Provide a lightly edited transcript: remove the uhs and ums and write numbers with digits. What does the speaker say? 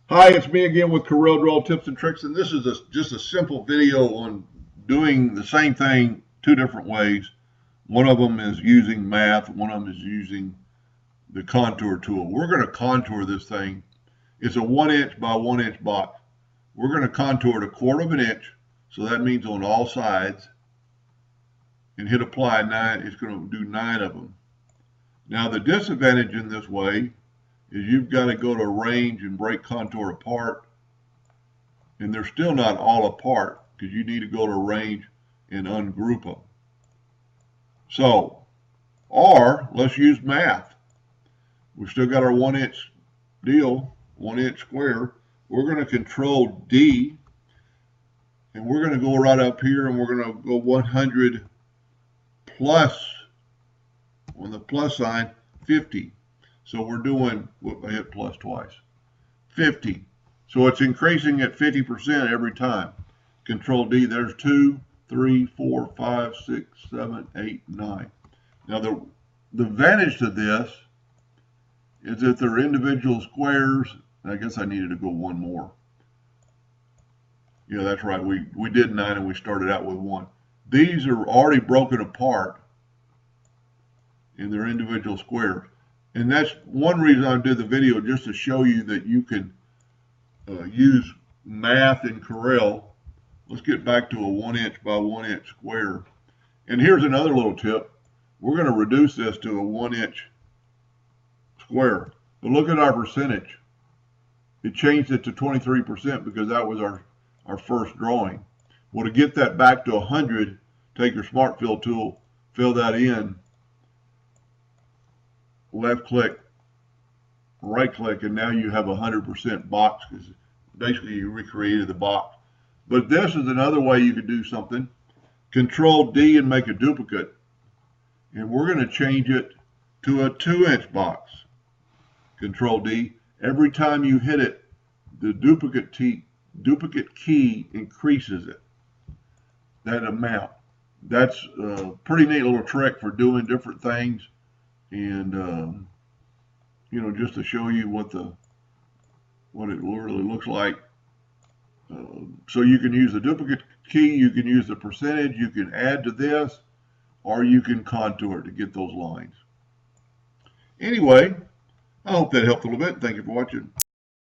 Hi, it's me again with Corel Draw Tips and Tricks, and this is just a simple video on doing the same thing two different ways. One of them is using math, one of them is using the contour tool. We're going to contour this thing. It's a 1" by 1" box. We're going to contour it 1/4 of an inch, so that means on all sides, and hit apply 9. It's going to do 9 of them. Now the disadvantage in this way is you've got to go to range and break contour apart, and they're still not all apart because you need to go to range and ungroup them. So, or let's use math. We've still got our 1" deal, 1" square. We're going to control D, and we're going to go right up here, and we're going to go 100 plus, on the plus sign, 50. So we're doing, whoop, I hit plus twice, 50. So it's increasing at 50% every time. Control D, there's 2, 3, 4, 5, 6, 7, 8, 9. Now the advantage to this is that they're individual squares. I guess I needed to go one more. Yeah, that's right. We did 9 and we started out with 1. These are already broken apart in their individual squares. And that's one reason I did the video, just to show you that you can use math in Corel. Let's get back to a 1" by 1" square. And here's another little tip. We're going to reduce this to a 1" square. But look at our percentage. It changed it to 23% because that was our first drawing. Well, to get that back to 100, take your Smart Fill tool, fill that in, left click, right click, and now you have a 100% box because basically you recreated the box. But this is another way you could do something. Control D and make a duplicate, and we're going to change it to a 2" box. Control D. Every time you hit it, the duplicate key increases it, that amount. That's a pretty neat little trick for doing different things. And you know, just to show you what it really looks like. So you can use the duplicate key, you can use the percentage, you can add to this, or you can contour to get those lines. Anyway, I hope that helped a little bit. Thank you for watching.